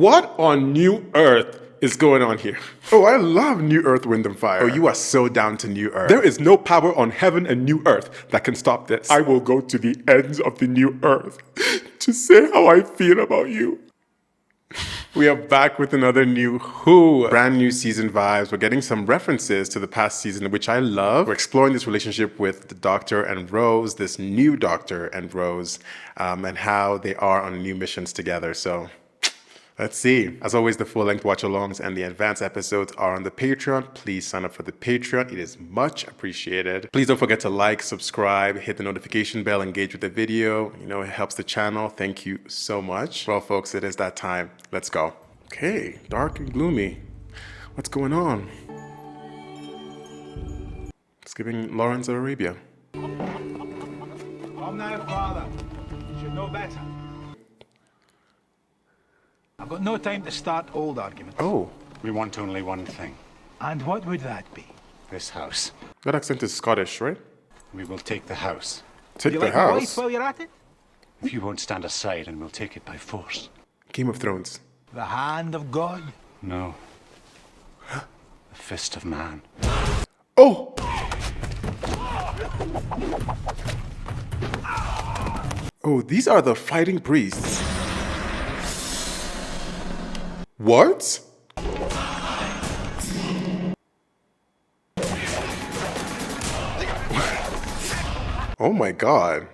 What on New Earth is going on here? Oh, I love New Earth, Wind and Fire. Oh, you are so down to New Earth. There is no power on heaven and New Earth that can stop this. I will go to the ends of the New Earth to say how I feel about you. We are back with another New Who. Brand new season vibes. We're getting some references to the past season, which I love. We're exploring this relationship with the Doctor and Rose, this new Doctor and Rose, and how they are on new missions together. So let's see. As always, the full-length watch-alongs and the advanced episodes are on the Patreon. Please sign up for the Patreon. It is much appreciated. Please don't forget to like, subscribe, hit the notification bell, engage with the video. You know, it helps the channel. Thank you so much. Well, folks, it is that time. Let's go. Okay, dark and gloomy. What's going on? It's giving Lawrence of Arabia. I'm not a father. You should know better. I've got no time to start old arguments. Oh. We want only one thing. And what would that be? This house. That accent is Scottish, right? We will take the house. Take You the like my wife house? while you're at it? If you won't stand aside, and we'll take it by force. Game of Thrones. The hand of God. No. The fist of man. Oh! Oh, these are the fighting priests. What? Oh my god.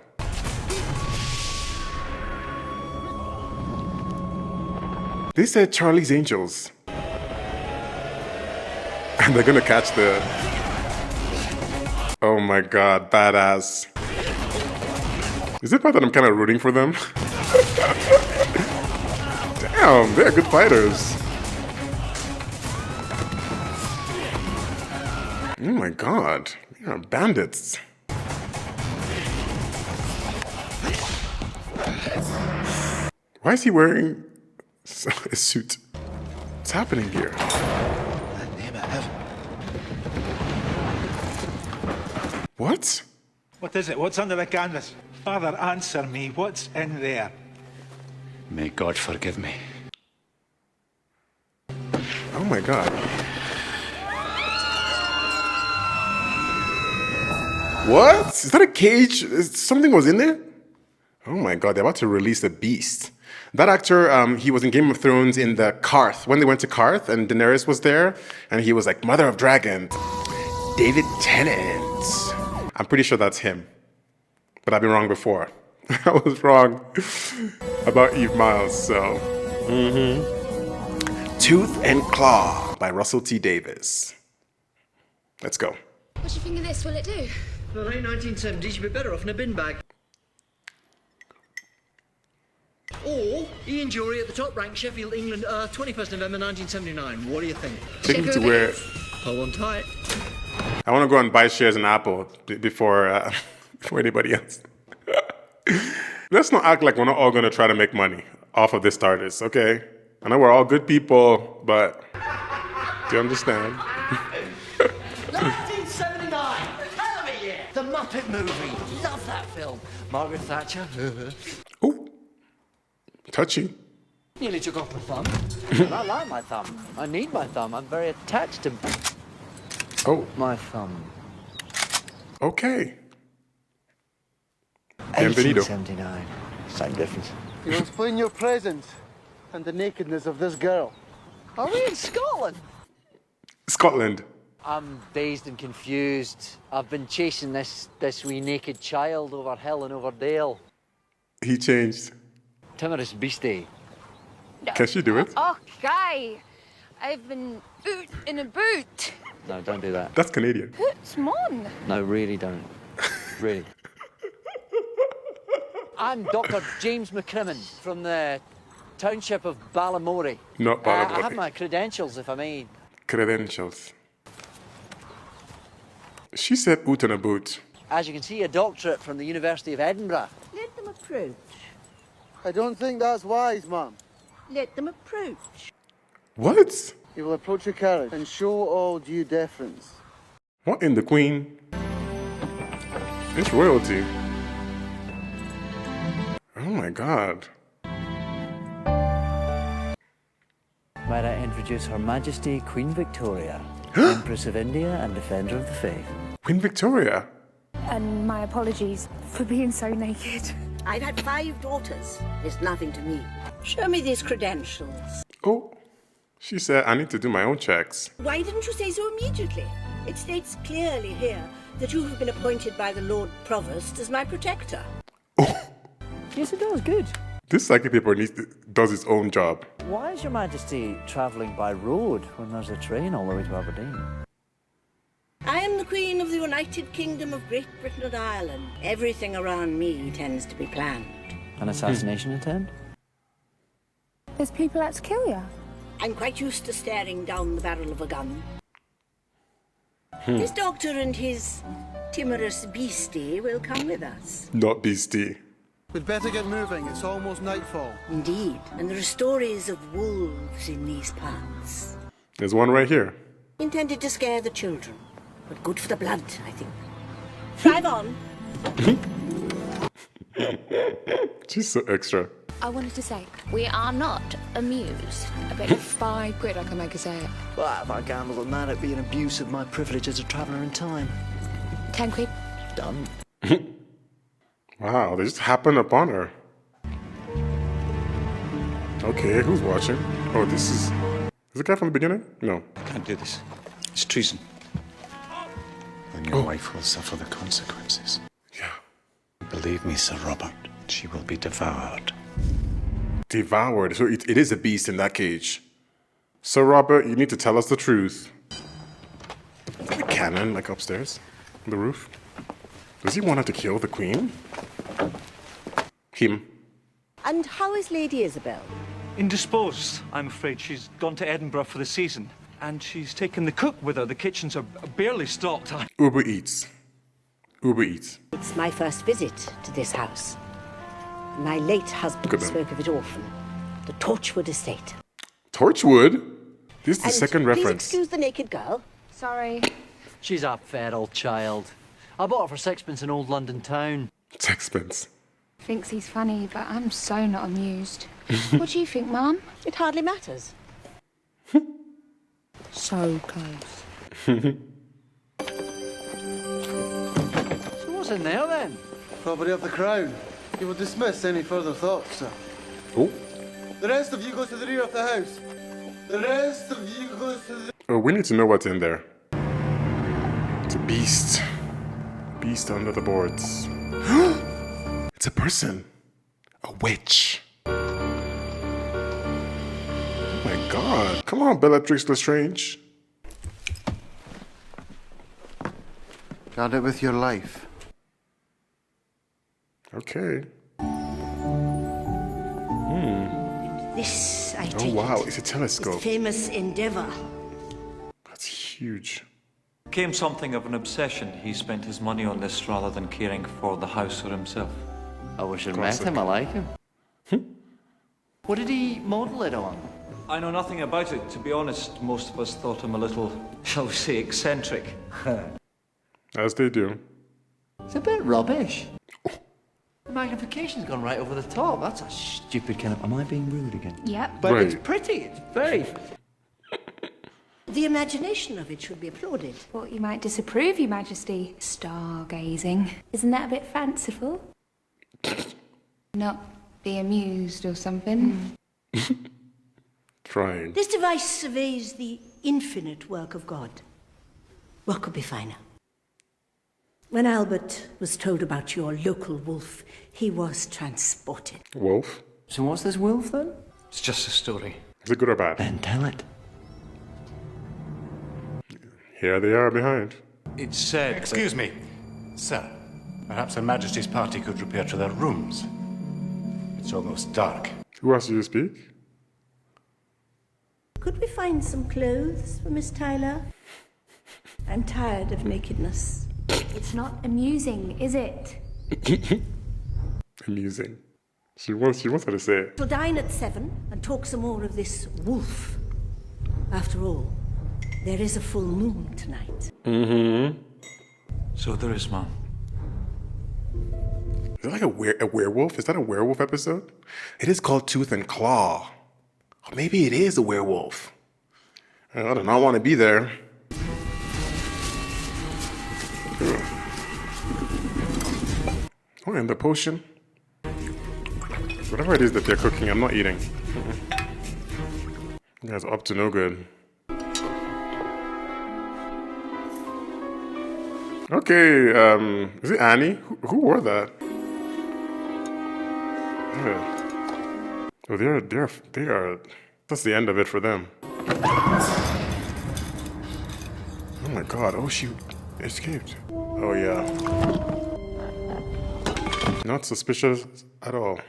They said Charlie's Angels. And they're gonna catch the... Oh my god, badass. Is it bad that I'm kind of rooting for them? Damn, they're good fighters. Oh my god, they are bandits. Why is he wearing a suit? What's happening here? What? What is it? What's under the canvas? Father, answer me. What's in there? May God forgive me. Oh my god. What? Is that a cage? Something was in there? Oh my god, they're about to release the beast. That actor, he was in Game of Thrones in the Karth. When they went to Karth and Daenerys was there, and he was like, Mother of Dragons. David Tennant. I'm pretty sure that's him. But I've been wrong before. I was wrong about Eve Miles, so. Tooth and Claw by Russell T. Davis. Let's go. What do you think of this? Will it do? For the late 1970s, you'd be better off in a bin bag. Or Ian Jury at the top-ranked Sheffield, England, 21st November 1979. What do you think? Take me to where... Hold on tight. I want to go and buy shares in Apple before, before anybody else. Let's not act like we're not all going to try to make money off of this Stardust, okay? I know we're all good people, but do you understand? 1979! Hell of a year! The Muppet Movie. Love that film. Margaret Thatcher. Ooh. Touchy. Nearly took off my thumb. I like my thumb. I need my thumb. I'm very attached to my thumb. Okay. Bienvenido. 1979. Same difference. You'll explain your presence and the nakedness of this girl. Are we in Scotland? Scotland. I'm dazed and confused. I've been chasing this wee naked child over hill and over dale. He changed. Timorous beastie. Can she do it? Okay. I've been oot in a boot. No, don't do that. That's Canadian. Hoots, mon. No, really don't. Really. I'm Dr. James McCrimmon from the township of Balamory. Not I Balamory. have my credentials, if I may. Credentials. She said oot in a boot. As you can see, a doctorate from the University of Edinburgh. Let them approach. I don't think that's wise, Mum. Let them approach. What? You will approach your carriage and show all due deference. What in the Queen? It's royalty. Oh my god. Might I introduce Her Majesty Queen Victoria, Empress of India and Defender of the Faith. Queen Victoria? And my apologies for being so naked. I've had 5 daughters. It's nothing to me. Show me these credentials. Oh, she said I need to do my own checks. Why didn't you say so immediately? It states clearly here that you have been appointed by the Lord Provost as my protector. Yes, it does. Good. This psychic paper does its own job. Why is Your Majesty travelling by road when there's a train all the way to Aberdeen? I am the Queen of the United Kingdom of Great Britain and Ireland. Everything around me tends to be planned. An assassination attempt? There's people out to kill you. I'm quite used to staring down the barrel of a gun. This doctor and his timorous beastie will come with us. Not beastie. We'd better get moving. It's almost nightfall. Indeed, and there are stories of wolves in these parts. There's one right here. Intended to scare the children, but good for the blood, I think. Drive on. She's so extra. I wanted to say, we are not amused. I bet you £5 I can make her say it. Well, if I gamble on that, it'd be an abuse of my privilege as a traveller in time. £10. Done. Wow, they just happened upon her. Okay, who's watching? Oh, this is the guy from the beginning? No. I can't do this. It's treason. Then your wife will suffer the consequences. Yeah. Believe me, Sir Robert, she will be devoured. Devoured. So it is a beast in that cage. Sir Robert, you need to tell us the truth. Is there a cannon, like upstairs? On the roof? Does he want her to kill the queen? Him. And how is Lady Isabel? Indisposed, I'm afraid. She's gone to Edinburgh for the season. And she's taken the cook with her. The kitchens are barely stocked. Uber Eats. Uber Eats. It's my first visit to this house. My late husband spoke of it often. The Torchwood estate. Torchwood? This is the second please reference. excuse the naked girl. Sorry. She's a feral child. I bought her for 6pence in old London town. Sixpence. Thinks he's funny, but I'm so not amused. What do you think, Mum? It hardly matters. So close. So what's in there then? Property of the Crown. You will dismiss any further thoughts, sir. Oh. The rest of you go to the rear of the house. The rest of you go to the... Oh, we need to know what's in there. It's a beast. Beast under the boards. It's a person. A witch. Oh my god. Come on, Bellatrix Lestrange. Guard it with your life. Okay. This, I Oh take wow, it, it's a is telescope. famous endeavour. That's huge. Became something of an obsession. He spent his money on this rather than caring for the house or himself. I wish I'd met him. I like him. What did he model it on? I know nothing about it. To be honest, most of us thought him a little, shall we say, eccentric. As they do. It's a bit rubbish. The magnification's gone right over the top. That's a stupid kind of... Am I being rude again? Yep. But Right. it's pretty. It's very... The imagination of it should be applauded. Thought you might disapprove, Your Majesty. Stargazing. Isn't that a bit fanciful? Not be amused or something? Trying. This device surveys the infinite work of God. What could be finer? When Albert was told about your local wolf, he was transported. Wolf. So what's this wolf then? It's just a story. Is it good or bad? Then tell it. Here they are behind. It's said. Excuse me, sir. Perhaps Her Majesty's party could repair to their rooms. It's almost dark. Who else do you speak? Could we find some clothes for Miss Tyler? I'm tired of nakedness. It's not amusing, is it? Amusing. She wants her to say it. We'll dine at 7 and talk some more of this wolf. After all, there is a full moon tonight. So there is, Mom. Is it like a werewolf? Is that a werewolf episode? It is called Tooth and Claw. Maybe it is a werewolf. I do not want to be there. Oh, and the potion. Whatever it is that they're cooking, I'm not eating. You guys are up to no good. Okay, is it Annie? Who wore that? Yeah. Oh, they are. That's the end of it for them. Oh my God! Oh, she escaped. Oh yeah. Not suspicious at all.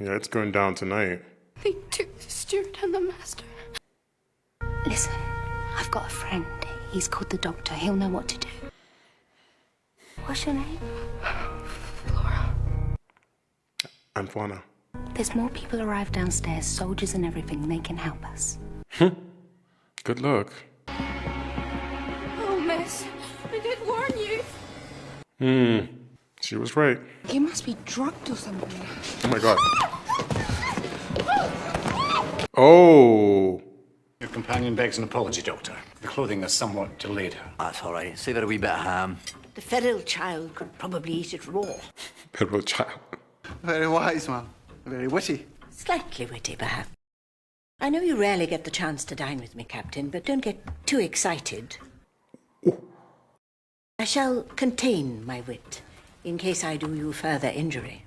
Yeah, it's going down tonight. They took the steward and the master. Listen, I've got a friend. He's called the doctor. He'll know what to do. What's your name? Flora. I'm Fauna. There's more people arrived downstairs, soldiers and everything. They can help us. Good luck. Oh, miss. I did warn you. She was right. You must be drugged or something. Oh my God. Oh. Your companion begs an apology, Doctor. The clothing has somewhat delayed her. That's all right. Save her a wee bit of ham. The feral child could probably eat it raw. Feral child. Very wise, ma'am. Very witty. Slightly witty, perhaps. I know you rarely get the chance to dine with me, Captain, but don't get too excited. I shall contain my wit, in case I do you further injury.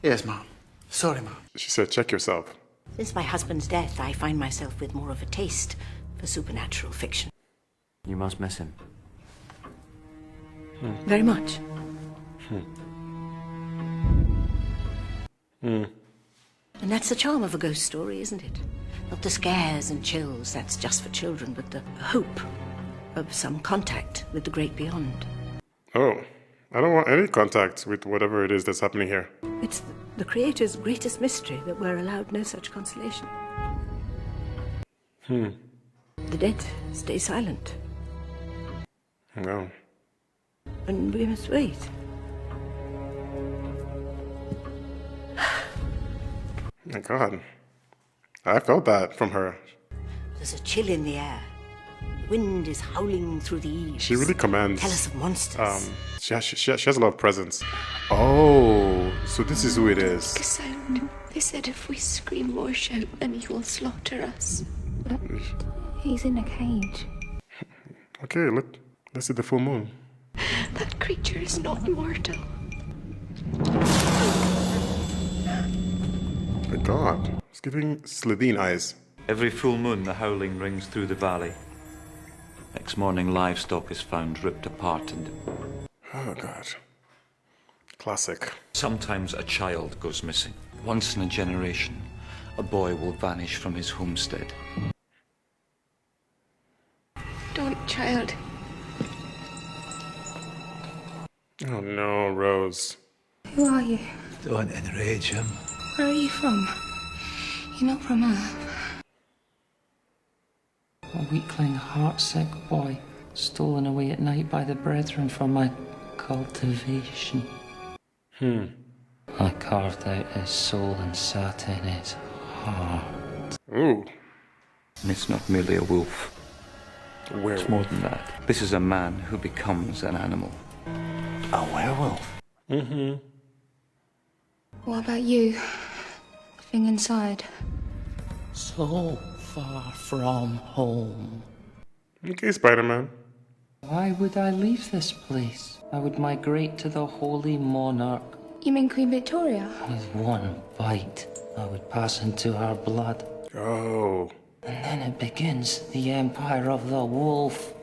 Yes, ma'am. Sorry, ma'am. She said, check yourself. Since my husband's death, I find myself with more of a taste for supernatural fiction. You must miss him. Very much. And that's the charm of a ghost story, isn't it? Not the scares and chills, that's just for children, but the hope of some contact with the great beyond. Oh, I don't want any contact with whatever it is that's happening here. It's the Creator's greatest mystery that we're allowed no such consolation. The dead stay silent, No. and we must wait. My God. I felt that from her. There's a chill in the air. Wind is howling through the eaves. She really commands. Tell us of monsters. She has a lot of presence. Oh, so this is who it is. Sound. They said if we scream or shout, then he will slaughter us. He's in a cage. Okay, let's see the full moon. That creature is not immortal. My God, it's giving Slitheen eyes. Every full moon, the howling rings through the valley. Next morning, livestock is found ripped apart and... Oh God. Classic. Sometimes a child goes missing. Once in a generation, a boy will vanish from his homestead. Don't, child. Oh no, Rose. Who are you? Don't enrage him. Where are you from? You're not from Earth. A weakling, heartsick boy, stolen away at night by the brethren from my cultivation. I carved out his soul and sat in his heart. Ooh. And it's not merely a wolf. Where? It's more than that. This is a man who becomes an animal. A werewolf? What about you? Thing inside. So far from home. Okay, Spider-Man. Why would I leave this place? I would migrate to the Holy Monarch. You mean Queen Victoria? With one bite, I would pass into her blood. Oh. And then it begins, the empire of the wolf.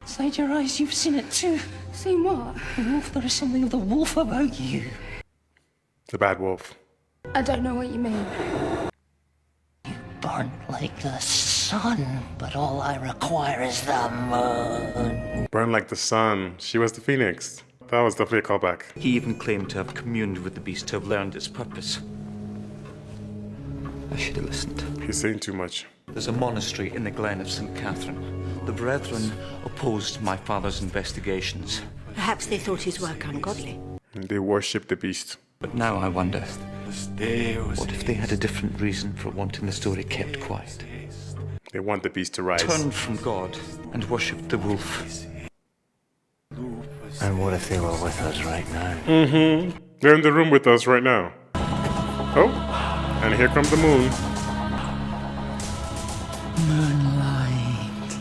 Inside your eyes, you've seen it too. Seen what? Wolf, there is something of the wolf about you. The bad wolf. I don't know what you mean. You burn like the sun, but all I require is the moon. Burn like the sun. She was the phoenix. That was definitely a callback. He even claimed to have communed with the beast, to have learned its purpose. I should have listened. He's saying too much. There's a monastery in the Glen of St. Catherine. The brethren opposed my father's investigations. Perhaps they thought his work ungodly. And they worship the beast. But now I wonder, what if they had a different reason for wanting the story kept quiet? They want the beast to rise. Turned from God and worshipped the wolf. And what if they were with us right now? Mm-hmm. They're in the room with us right now. Oh, and here comes the moon. Moonlight.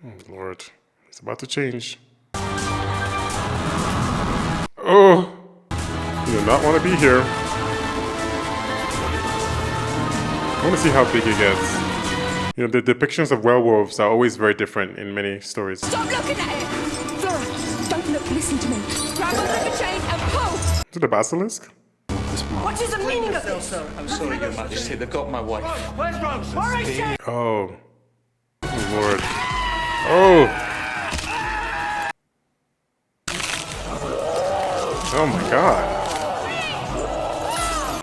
Oh, Lord. It's about to change. Oh, you do not want to be here. I want to see how big it gets. You know, the depictions of werewolves are always very different in many stories. Stop looking at it! Flora, don't look, listen to me. Grab onto the chain and pull! Is it a basilisk? What is the meaning of this? I'm sorry, Your Majesty, they've got my wife. Where's Rose? Where is she? Oh. Oh, Lord. Oh. Oh my God.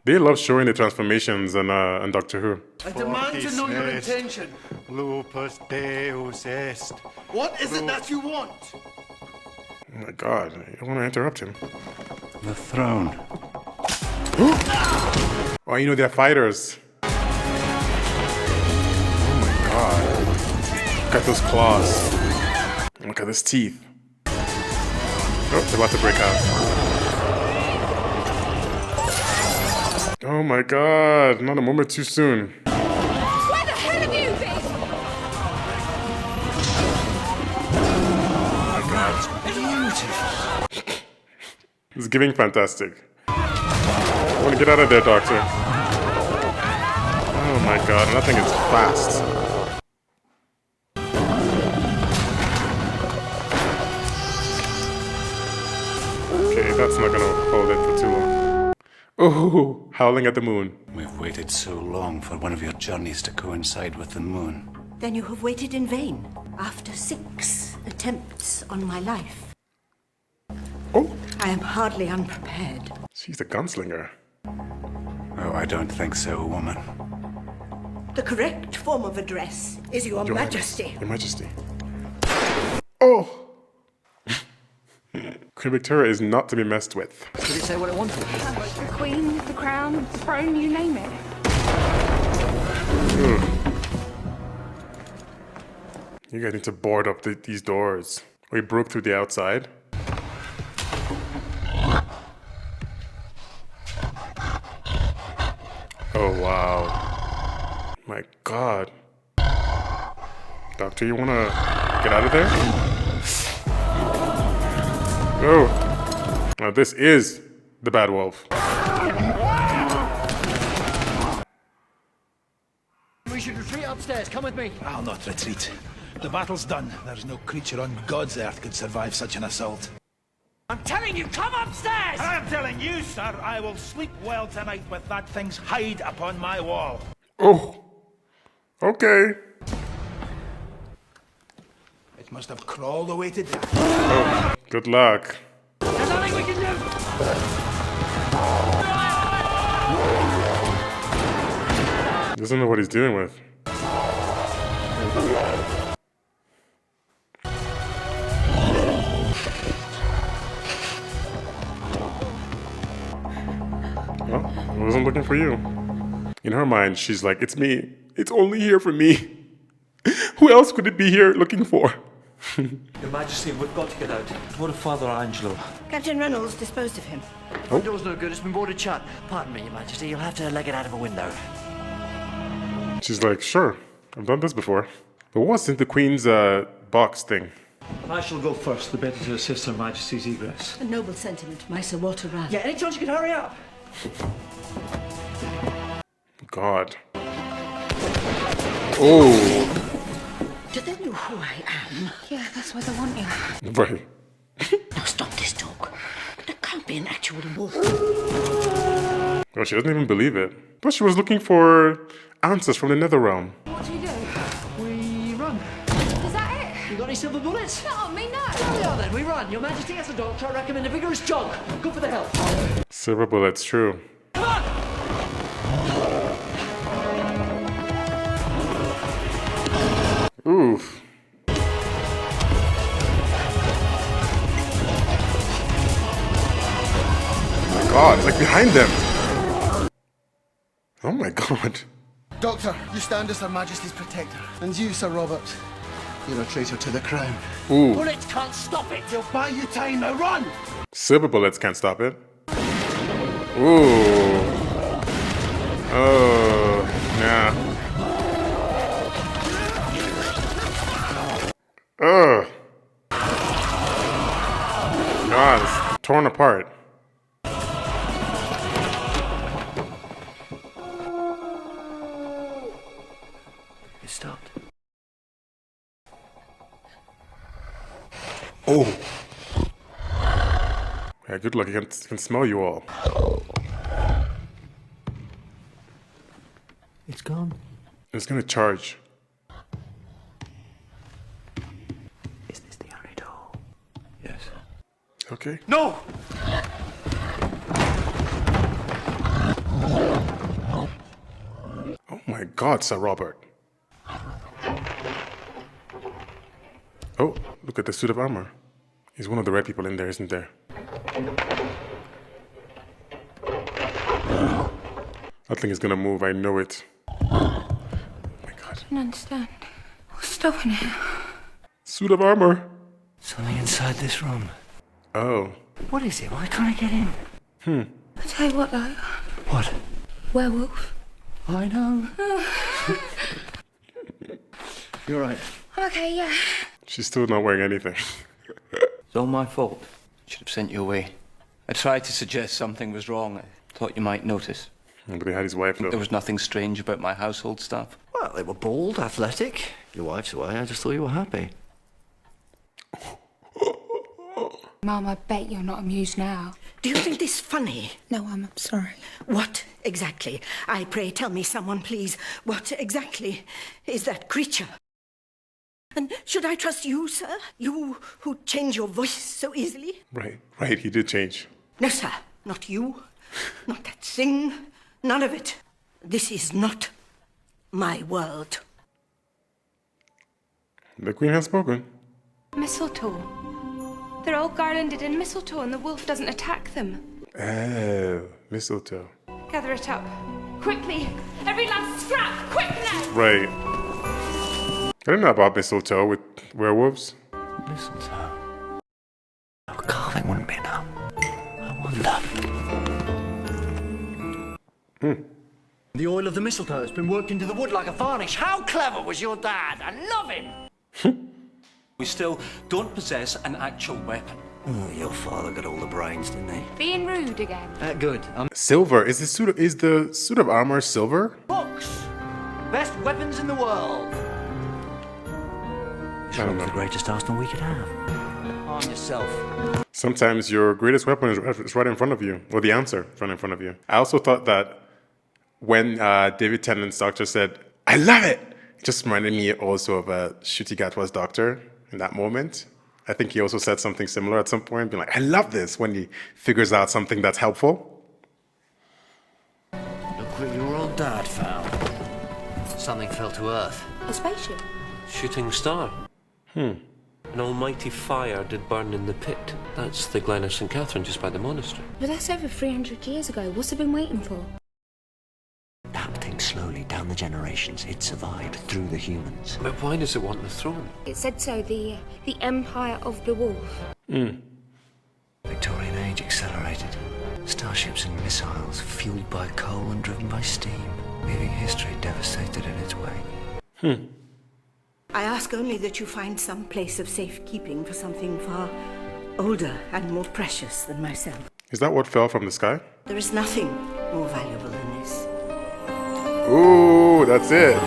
They love showing the transformations on Doctor Who. I demand to know your intention. Lupus Deus est. What is it that you want? Oh my God. I don't want to interrupt him. The throne. Oh, you know, they're fighters. Oh my God. Look at those claws. Look at his teeth. Oh, they're about to break out. Oh my God, not a moment too soon. Where the hell have you been? Oh my God. It's giving fantastic. I want to get out of there, Doctor. Oh my God, and that thing is fast. Okay, that's not gonna hold it for too long. Oh, howling at the moon. We've waited so long for one of your journeys to coincide with the moon. Then you have waited in vain. After 6 attempts on my life. Oh, I am hardly unprepared. she's a gunslinger. Oh, I don't think so, woman. The correct form of address is Your Majesty. Your Majesty. Oh! Queen Victoria is not to be messed with. Did it say what it wanted? The queen, the crown, the throne, you name it. You guys need to board up these doors. We broke through the outside. Oh, wow. My God. Doctor, you wanna get out of there? Oh. Now this is the bad wolf. We should retreat upstairs. Come with me. I'll not retreat. The battle's done. There's no creature on God's earth could survive such an assault. I'm telling you, come upstairs! I am telling you, sir, I will sleep well tonight with that thing's hide upon my wall. Oh. Okay. It must have crawled away to death. Oh, good luck. There's nothing we can do! Doesn't know what he's dealing with. Well, I wasn't looking for you. In her mind, she's like, it's me. It's only here for me. Who else could it be here looking for? Your Majesty, we've got to get out. What of Father Angelo? Captain Reynolds disposed of him. The door's no good. It's been boarded shut. Pardon me, Your Majesty. You'll have to leg it out of a window. She's like, sure, I've done this before. But what's in the Queen's box thing? I shall go first, the better to assist Her Majesty's egress. A noble sentiment, my Sir Walter Raleigh. Yeah, any chance you could hurry up? God. Oh. Do they know who I am? Yeah, that's why they want you. Right. Now stop this talk. There can't be an actual wolf. Well, she doesn't even believe it. But she was looking for answers from the nether realm. What do you do? We run. Is that it? You got any silver bullets? Not on me, no. There we are then. We run. Your Majesty, as a doctor, I recommend a vigorous jog. Good for the health. Silver bullets, true. Come on! Oof. god, it's like behind them. Oh my god. Doctor, you stand as Her Majesty's protector. And you, Sir Robert, you're a traitor to the crown. Ooh. Bullets can't stop it. They'll buy you time. Now run! Silver bullets can't stop it. Ooh. Oh, yeah. Ugh. God, it's torn apart. It stopped. Oh. Yeah, good luck. He can smell you all. It's gone. It's gonna charge. Is this the only door? Yes. Okay. No! Oh my god, Sir Robert. Oh, look at the suit of armor. He's one of the red people in there, isn't there? That thing is gonna move, I know it. Oh my god. I don't understand. What's stopping it? Suit of armor. Something inside this room. Oh. What is it? Why can't I get in? I tell you what, though. What? Werewolf. I know. You're right. Okay, yeah. She's still not wearing anything. It's all my fault. Should have sent you away. I tried to suggest something was wrong. I thought you might notice. But he had his wife though. There was nothing strange about my household stuff. Well, they were bald, athletic. Your wife's away. I just thought you were happy. Mum, I bet you're not amused now. Do you think this funny? No, I'm sorry. What exactly? I pray tell me, someone, please. What exactly is that creature? And should I trust you, sir? You who change your voice so easily? Right, he did change. No, sir. Not you. Not that thing. None of it. This is not my world. The queen has spoken. Mistletoe. They're all garlanded in mistletoe and the wolf doesn't attack them. Oh, mistletoe. Gather it up. Quickly! Every last scrap! Quick now! Right. I didn't know about mistletoe with werewolves. Mistletoe. Oh, carving wouldn't be enough. I wonder. The oil of the mistletoe has been worked into the wood like a varnish. How clever was your dad? I love him. We still don't possess an actual weapon. Oh, your father got all the brains, didn't he? Being rude again. Good. Silver. Is the suit of armor silver? Books. Best weapons in the world. It's I don't know. the greatest arsenal we could have. Arm yourself. Sometimes your greatest weapon is right in front of you, or the answer is right in front of you. I also thought that when David Tennant's doctor said, "I love it," it just reminded me also of Ncuti Gatwa's doctor in that moment. I think he also said something similar at some point, being like, "I love this," when he figures out something that's helpful. Look what your old dad found. Something fell to Earth. A spaceship. Shooting star. An almighty fire did burn in the pit. That's the Glen of St. Catherine just by the monastery. But that's over 300 years ago. What's it been waiting for? Adapting slowly down the generations, it survived through the humans. But why does it want the throne? It said so, the Empire of the Wolf. Victorian age accelerated. Starships and missiles fueled by coal and driven by steam, leaving history devastated in its wake. I ask only that you find some place of safekeeping for something far older and more precious than myself. Is that what fell from the sky? There is nothing more valuable than this. Ooh, that's it.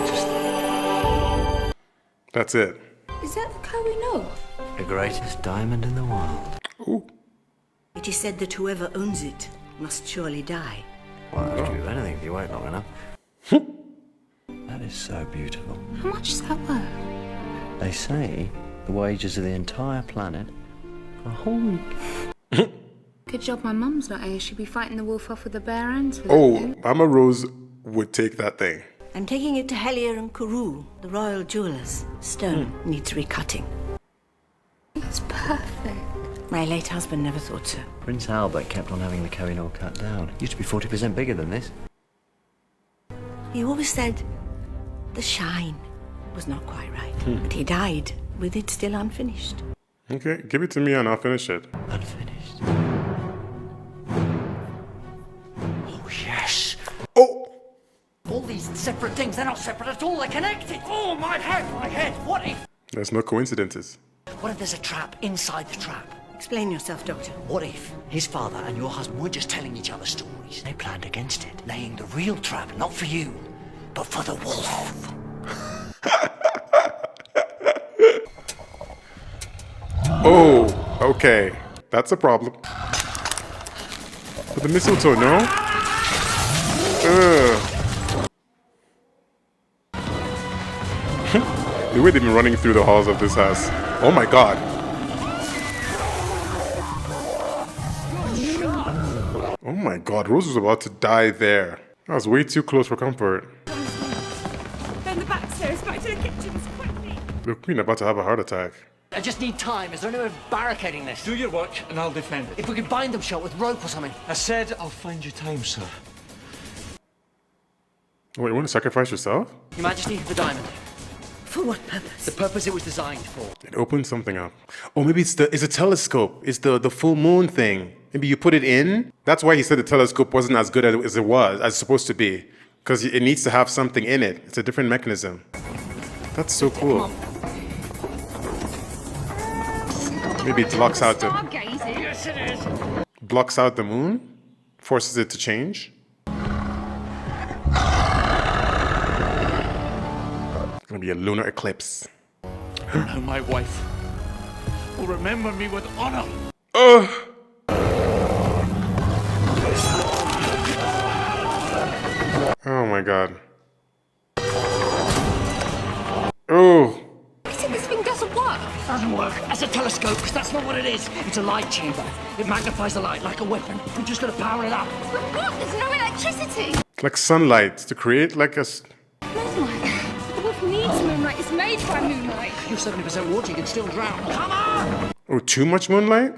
That's it. Is that the car we know? The greatest diamond in the world. Ooh. It is said that whoever owns it must surely die. Well, I'll do anything if you wait long enough. That is so beautiful. How much is that worth? They say the wages of the entire planet for a whole week. Good job my mum's not here. She'd be fighting the wolf off with the bare hands. Oh, Mama Rose would take that thing. I'm taking it to Hellier and Carew, the royal jewelers. Stone needs recutting. It's perfect. My late husband never thought so. Prince Albert kept on having the Kohinoor cut down. Used to be 40% bigger than this. He always said the shine was not quite right. But he died with it still unfinished. Okay, give it to me and I'll finish it. Unfinished. Oh, yes. Oh! All these separate things, they're not separate at all, they're connected. Oh, my head. What if? There's no coincidences. What if there's a trap inside the trap? Explain yourself, Doctor. What if his father and your husband weren't just telling each other stories? They planned against it, laying the real trap, not for you, but for the wolf. Oh, okay. That's a problem. But the mistletoe, no? The way they've been running through the halls of this house. Oh my god. Oh my god, Rose was about to die there. That was way too close for comfort. Then the back stairs, back to the kitchens, quickly. The queen about to have a heart attack. I just need time. Is there any way of barricading this? Do your work and I'll defend it. If we could bind them shut with rope or something. I said I'll find you time, sir. Wait, you want to sacrifice yourself? Your Majesty, the diamond. For what purpose? The purpose it was designed for. It opened something up. Oh, maybe it's a telescope. It's the full moon thing. Maybe you put it in. That's why he said the telescope wasn't as good as it's supposed to be. Because it needs to have something in it. It's a different mechanism. That's so cool. Maybe it blocks out the... Yes, it is. Blocks out the moon? Forces it to change? It's gonna be a lunar eclipse. Now my wife will remember me with honor. Oh my god. Oh. You said this thing doesn't work. Doesn't work. As a telescope, because that's not what it is. It's a light chamber. It magnifies the light like a weapon. We're just gonna power it up. But what? There's no electricity. Like sunlight to create like a... Moonlight. The wolf needs moonlight. It's made by moonlight. You're 70% water. You can still drown. Come on! Oh, too much moonlight?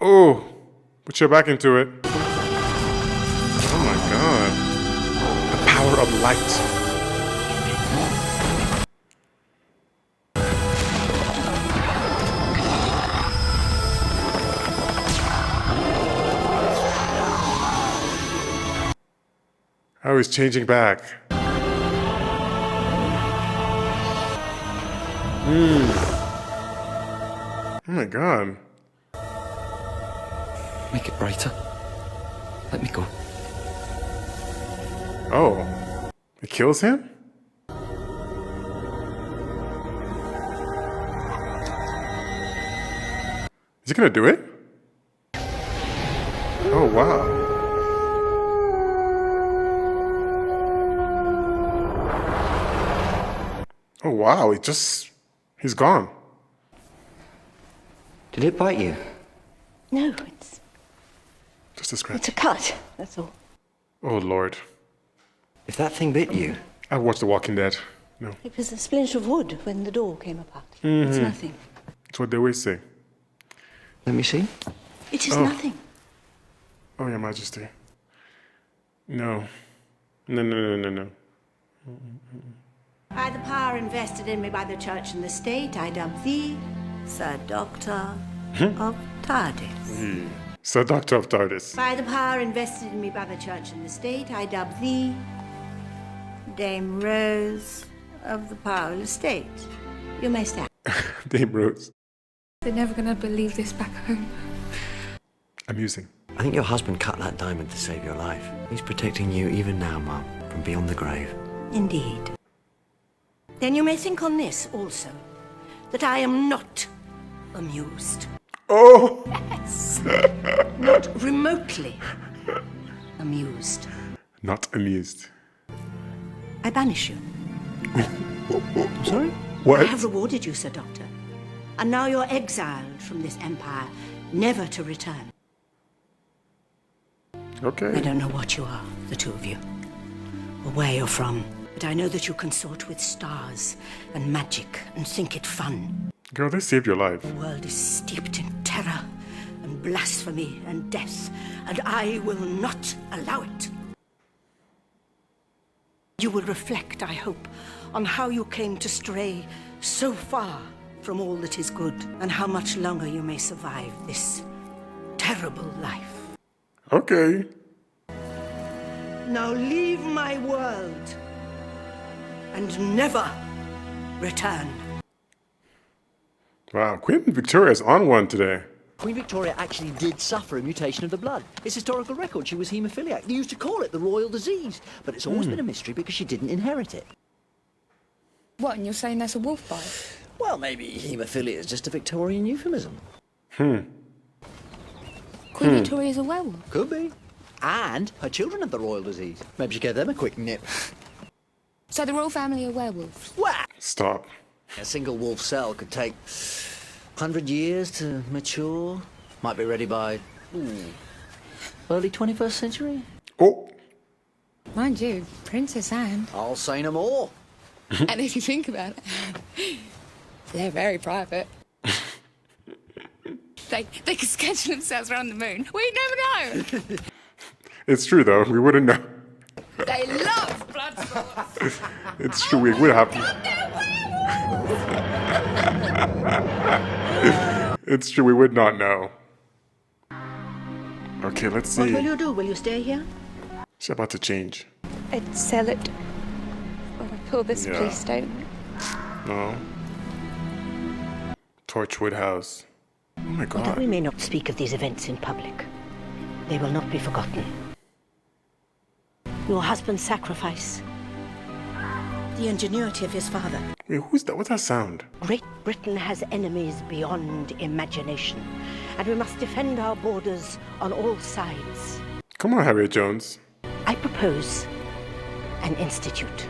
Oh, put your back into it. Oh my god. The power of light. Oh, he's changing back. Oh my god. Make it brighter. Let me go. Oh. It kills him? Is he gonna do it? Oh wow. Oh wow, he's gone. Did it bite you? No, it's Just a scratch. a cut, that's all. Oh lord. If that thing bit you... I watched The Walking Dead. No. It was a splinter of wood when the door came apart. It's nothing. That's what they always say. Let me see. It is nothing. Oh, Your Majesty. No. No. By the power invested in me by the church and the state, I dub thee Sir Doctor of TARDIS. Sir Doctor of TARDIS. By the power invested in me by the church and the state, I dub thee Dame Rose of the Powerless State. You may stand. Dame Rose. They're never gonna believe this back home. Amusing. I think your husband cut that diamond to save your life. He's protecting you even now, Mum, from beyond the grave. Indeed. Then you may think on this also, that I am not amused. Oh! Yes. Not remotely amused. Not amused. I banish you. Sorry? What? I have rewarded you, Sir Doctor. And now you're exiled from this empire, never to return. Okay. I don't know what you are, the two of you, or where you're from, but I know that you consort with stars and magic and think it fun. Girl, they saved your life. The world is steeped in terror and blasphemy and death, and I will not allow it. You will reflect, I hope, on how you came to stray so far from all that is good, and how much longer you may survive this terrible life. Okay. Now leave my world and never return. Wow, Queen Victoria's on one today. Queen Victoria actually did suffer a mutation of the blood. It's historical record. She was haemophiliac. They used to call it the royal disease, but it's always been a mystery because she didn't inherit it. What, and you're saying that's a wolf bite? Well, maybe haemophilia is just a Victorian euphemism. Queen Victoria's a werewolf? Could be. And her children have the royal disease. Maybe she gave them a quick nip. So the royal family are werewolves? What? Stop. A single wolf cell could take 100 years to mature. Might be ready by early 21st century. Oh. Mind you, Princess Anne. I'll say no more. And if you think about it, they're very private. They could schedule themselves around the moon. We'd never know. It's true, though. We wouldn't know. They love blood sports. It's true. We would have. It's true. We would not know. Okay, let's see. What will you do? Will you stay here? She's about to change. I'd sell it. Or I pull this Yeah. police statement. No. Torchwood House. Oh my Although god. we may not speak of these events in public, they will not be forgotten. Your husband's sacrifice, the ingenuity of his father. Wait, who's that? What's that sound? Great Britain has enemies beyond imagination, and we must defend our borders on all sides. Come on, Harriet Jones. I propose an institute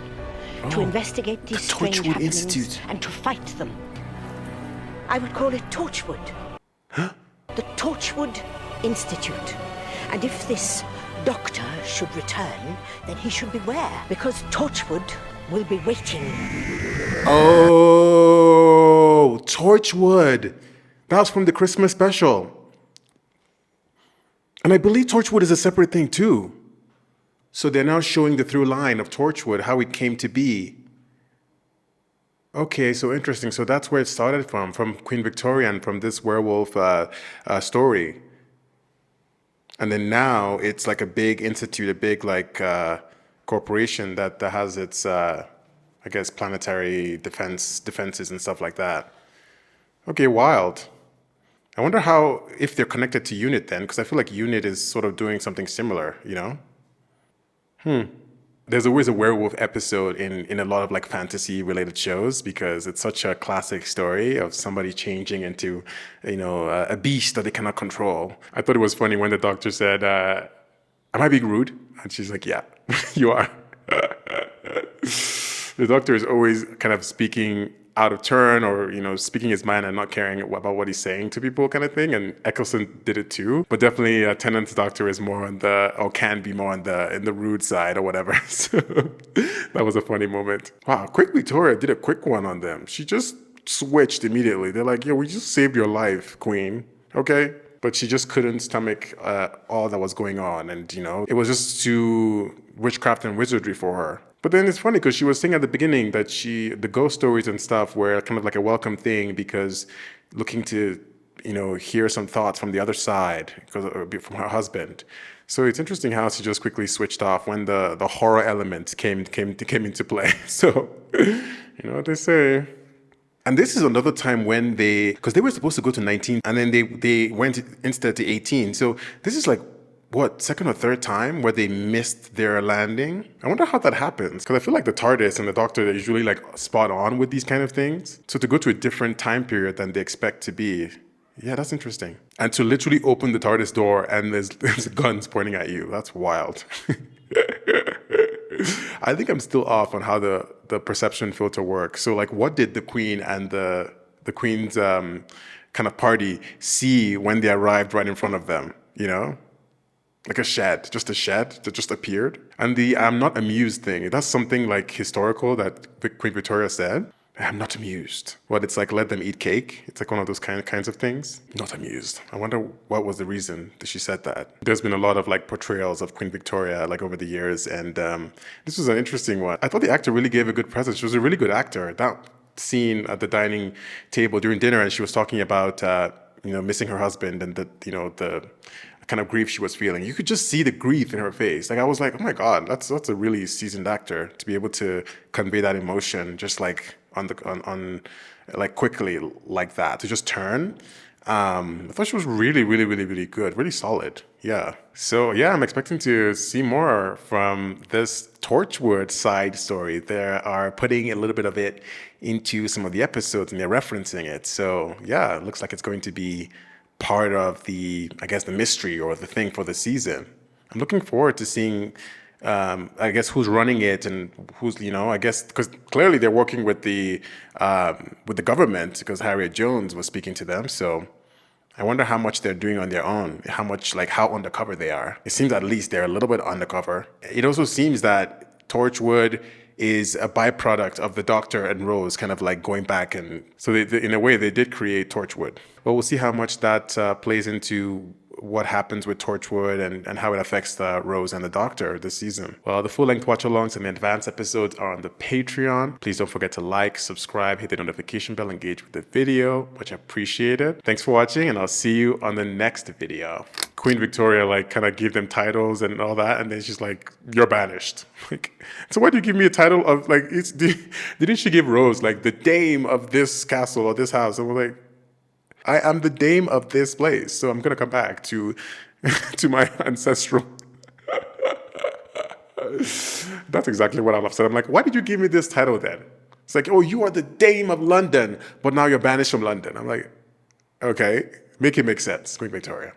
to investigate these the strange Torchwood happenings Institute. and to fight them. I would call it Torchwood. Huh? The Torchwood Institute. And if this doctor should return, then he should beware, because Torchwood will be waiting. Oh, Torchwood. That was from the Christmas special. And I believe Torchwood is a separate thing too. So they're now showing the through line of Torchwood, how it came to be. Okay, so interesting. So that's where it started from Queen Victoria and from this werewolf story. And then now it's like a big institute, a big like corporation that has its, I guess, planetary defenses and stuff like that. Okay, wild. I wonder how, if they're connected to UNIT then, because I feel like UNIT is sort of doing something similar, you know? There's always a werewolf episode in a lot of like fantasy related shows because it's such a classic story of somebody changing into, you know, a beast that they cannot control. I thought it was funny when the doctor said, am I being rude? And she's like, yeah, you are. The doctor is always kind of speaking out of turn or, you know, speaking his mind and not caring about what he's saying to people kind of thing. And Eccleston did it too. But definitely Tennant's doctor is more on the, or can be more on in the rude side or whatever. So that was a funny moment. Wow, Quick Victoria did a quick one on them. She just switched immediately. They're like, yo, we just saved your life, Queen. Okay? But she just couldn't stomach all that was going on. And, you know, it was just too witchcraft and wizardry for her. But then it's funny because she was saying at the beginning that the ghost stories and stuff were kind of like a welcome thing because looking to, you know, hear some thoughts from the other side from her husband. So it's interesting how she just quickly switched off when the horror element came into play. So, you know what they say. And this is another time when because they were supposed to go to 19 and then they went instead to 18. So this is like, what, second or third time where they missed their landing? I wonder how that happens. Because I feel like the TARDIS and the Doctor are usually like spot on with these kind of things. So to go to a different time period than they expect to be, yeah, that's interesting. And to literally open the TARDIS door and there's guns pointing at you, that's wild. I think I'm still off on how the perception filter works. So like what did the Queen and the Queen's kind of party see when they arrived right in front of them, you know? Like a shed that just appeared. And the I'm not amused thing, that's something like historical that Queen Victoria said. I am not amused. What, it's like let them eat cake? It's like one of those kinds of things. Not amused. I wonder what was the reason that she said that. There's been a lot of like portrayals of Queen Victoria like over the years, and this was an interesting one. I thought the actor really gave a good presence. She was a really good actor. That scene at the dining table during dinner, and she was talking about missing her husband and the kind of grief she was feeling. You could just see the grief in her face. Like I was like, oh my God, that's a really seasoned actor to be able to convey that emotion just like on like quickly like that, to just turn. I thought she was really, really, really, really good, really solid. Yeah. So yeah, I'm expecting to see more from this Torchwood side story. They are putting a little bit of it into some of the episodes and they're referencing it. So yeah, it looks like it's going to be part of the mystery or the thing for the season. I'm looking forward to seeing, who's running it and who's, because clearly they're working with the government because Harriet Jones was speaking to them. So I wonder how much they're doing on their own, how undercover they are. It seems at least they're a little bit undercover. It also seems that Torchwood is a byproduct of the Doctor and Rose kind of like going back, and so they, in a way they did create Torchwood. Well, we'll see how much that plays into what happens with Torchwood and how it affects Rose and the Doctor this season. Well, the full-length watch-alongs and the advanced episodes are on the Patreon. Please don't forget to like, subscribe, hit the notification bell, engage with the video, much appreciated. Thanks for watching, and I'll see you on the next video. Queen Victoria kind of gave them titles and all that, and then she's like, "You're banished." So why do you give me a title of didn't she give Rose the dame of this castle or this house? And we're like, I am the dame of this place, so I'm gonna come back to my ancestral. That's exactly what I'm upset. I'm like, why did you give me this title then? It's like, oh, you are the dame of London, but now you're banished from London. I'm like, okay, make it make sense, Queen Victoria.